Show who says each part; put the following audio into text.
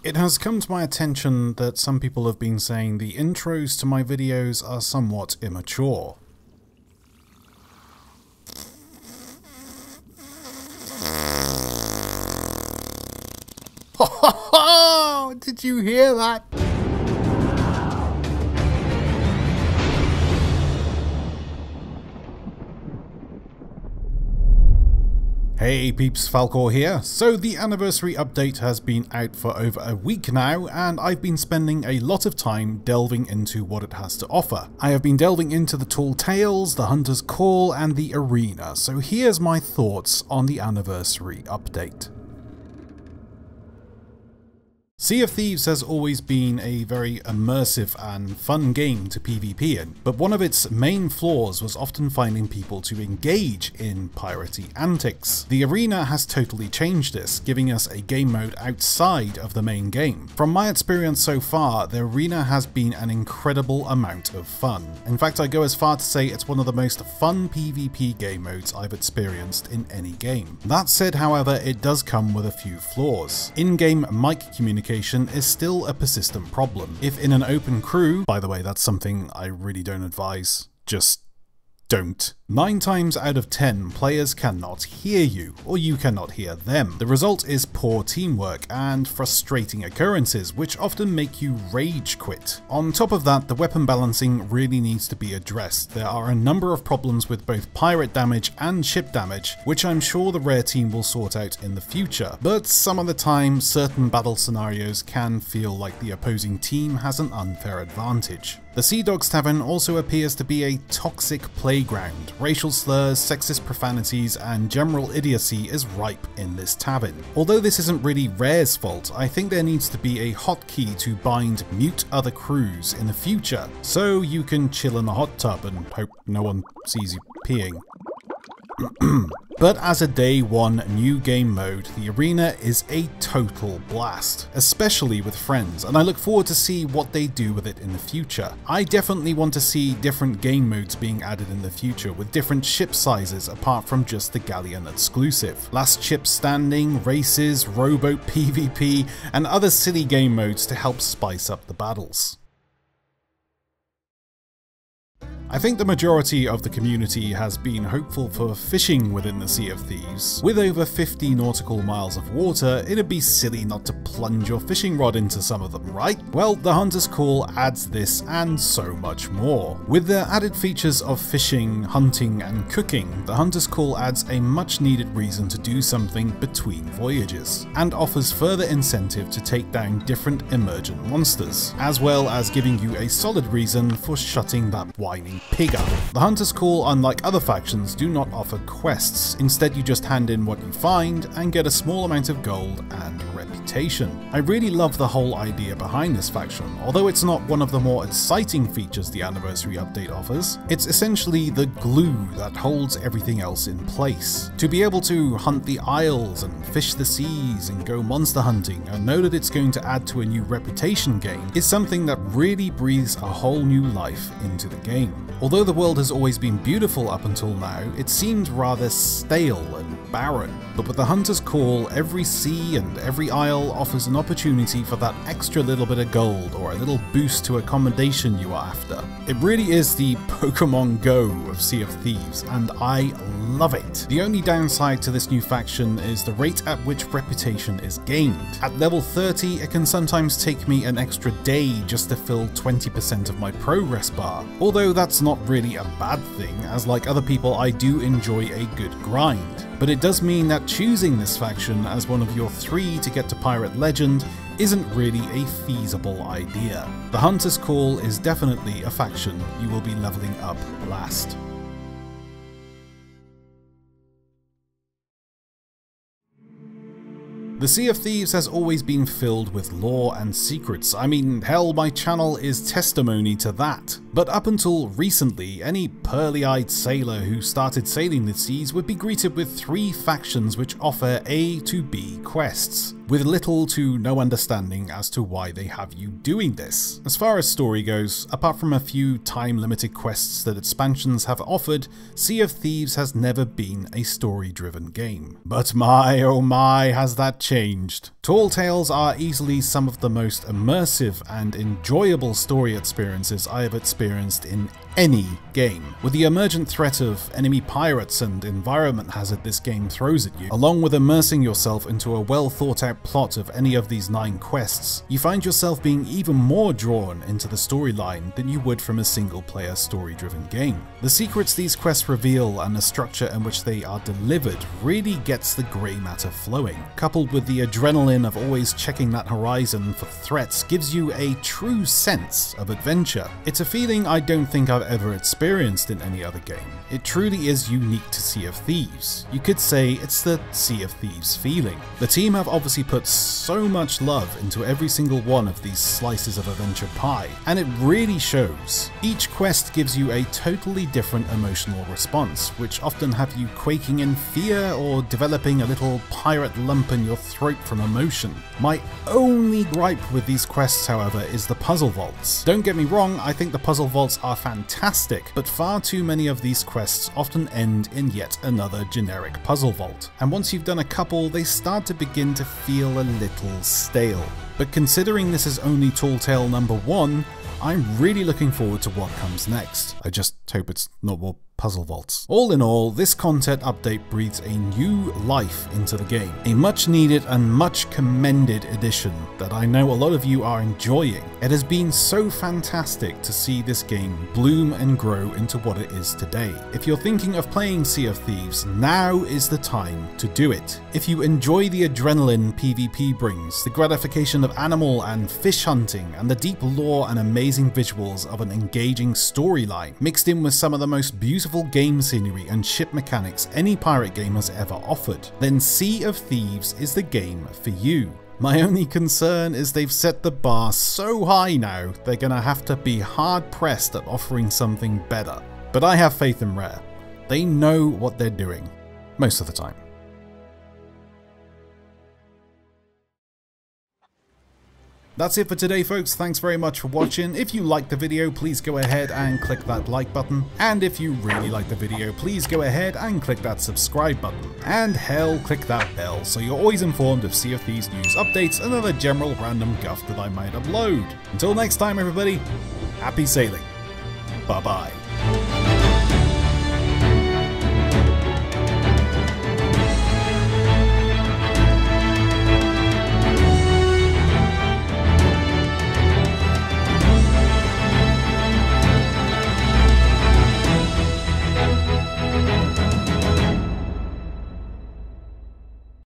Speaker 1: It has come to my attention that some people have been saying the intros to my videos are somewhat immature. Did you hear that? Hey peeps, Falcore here. So the anniversary update has been out for over a week now, and I've been spending a lot of time delving into what it has to offer. I have been delving into the Tall Tales, the Hunter's Call, and the Arena, so here's my thoughts on the anniversary update. Sea of Thieves has always been a very immersive and fun game to PvP in, but one of its main flaws was often finding people to engage in piratey antics. The Arena has totally changed this, giving us a game mode outside of the main game. From my experience so far, the Arena has been an incredible amount of fun. In fact, I go as far to say it's one of the most fun PvP game modes I've experienced in any game. That said, however, it does come with a few flaws. In-game mic communication is still a persistent problem. If in an open crew, by the way, that's something I really don't advise, just don't. 9 times out of 10, players cannot hear you, or you cannot hear them. The result is poor teamwork and frustrating occurrences, which often make you rage quit. On top of that, the weapon balancing really needs to be addressed. There are a number of problems with both pirate damage and ship damage, which I'm sure the Rare team will sort out in the future, but some of the time, certain battle scenarios can feel like the opposing team has an unfair advantage. The Sea Dogs Tavern also appears to be a toxic playground. Racial slurs, sexist profanities, and general idiocy is ripe in this tavern. Although this isn't really Rare's fault, I think there needs to be a hotkey to bind mute other crews in the future, so you can chill in the hot tub and hope no one sees you peeing. But as a day one new game mode, the Arena is a total blast, especially with friends, and I look forward to see what they do with it in the future. I definitely want to see different game modes being added in the future with different ship sizes apart from just the Galleon exclusive. Last ship standing, races, rowboat PvP, and other silly game modes to help spice up the battles. I think the majority of the community has been hopeful for fishing within the Sea of Thieves. With over 50 nautical miles of water, it'd be silly not to plunge your fishing rod into some of them, right? Well, the Hunter's Call adds this and so much more. With the added features of fishing, hunting, and cooking, the Hunter's Call adds a much needed reason to do something between voyages, and offers further incentive to take down different emergent monsters, as well as giving you a solid reason for shutting that whining pig up. The Hunter's Call, unlike other factions, do not offer quests. Instead, you just hand in what you find and get a small amount of gold and reputation. I really love the whole idea behind this faction. Although it's not one of the more exciting features the anniversary update offers, it's essentially the glue that holds everything else in place. To be able to hunt the isles and fish the seas and go monster hunting and know that it's going to add to a new reputation gain is something that really breathes a whole new life into the game. Although the world has always been beautiful up until now, it seemed rather stale and barren. But with the Hunter's Call, every sea and every isle offers an opportunity for that extra little bit of gold or a little boost to accommodation you are after. It really is the Pokemon Go of Sea of Thieves, and I love it. The only downside to this new faction is the rate at which reputation is gained. At level 30, it can sometimes take me an extra day just to fill 20% of my progress bar. Although that's not really a bad thing, as like other people I do enjoy a good grind. But it does mean that choosing this faction as one of your 3 to get to Pirate Legend isn't really a feasible idea. The Hunter's Call is definitely a faction you will be leveling up last. The Sea of Thieves has always been filled with lore and secrets. I mean, hell, my channel is testimony to that. But up until recently, any pearly-eyed sailor who started sailing the seas would be greeted with 3 factions which offer A to B quests, with little to no understanding as to why they have you doing this. As far as story goes, apart from a few time-limited quests that expansions have offered, Sea of Thieves has never been a story-driven game. But my oh my, has that changed. Tall Tales are easily some of the most immersive and enjoyable story experiences I have experienced in any game. With the emergent threat of enemy pirates and environment hazard this game throws at you, along with immersing yourself into a well thought out plot of any of these 9 quests, you find yourself being even more drawn into the storyline than you would from a single player story driven game. The secrets these quests reveal and the structure in which they are delivered really gets the grey matter flowing, coupled with the adrenaline of always checking that horizon for threats gives you a true sense of adventure. It's a feeling I don't think I've ever experienced in any other game. It truly is unique to Sea of Thieves. You could say it's the Sea of Thieves feeling. The team have obviously put so much love into every single one of these slices of adventure pie, and it really shows. Each quest gives you a totally different emotional response, which often have you quaking in fear or developing a little pirate lump in your throat from emotion. My only gripe with these quests, however, is the puzzle vaults. Don't get me wrong, I think the puzzle vaults are fantastic, but far too many of these quests often end in yet another generic puzzle vault, and once you've done a couple, they start to begin to feel a little stale. But considering this is only Tall Tale number 1, I'm really looking forward to what comes next. I just hope it's not more puzzle vaults. All in all, this content update breathes a new life into the game. A much needed and much commended addition that I know a lot of you are enjoying. It has been so fantastic to see this game bloom and grow into what it is today. If you're thinking of playing Sea of Thieves, now is the time to do it. If you enjoy the adrenaline PvP brings, the gratification of animal and fish hunting, and the deep lore and amazing visuals of an engaging storyline, mixed in with some of the most beautiful game scenery and ship mechanics any pirate game has ever offered, then Sea of Thieves is the game for you. My only concern is they've set the bar so high now, they're gonna have to be hard pressed at offering something better. But I have faith in Rare. They know what they're doing, most of the time. That's it for today, folks. Thanks very much for watching. If you liked the video, please go ahead and click that like button. And if you really like the video, please go ahead and click that subscribe button. And hell, click that bell so you're always informed of Sea of Thieves news, updates, and other general random guff that I might upload. Until next time, everybody, happy sailing. Bye-bye.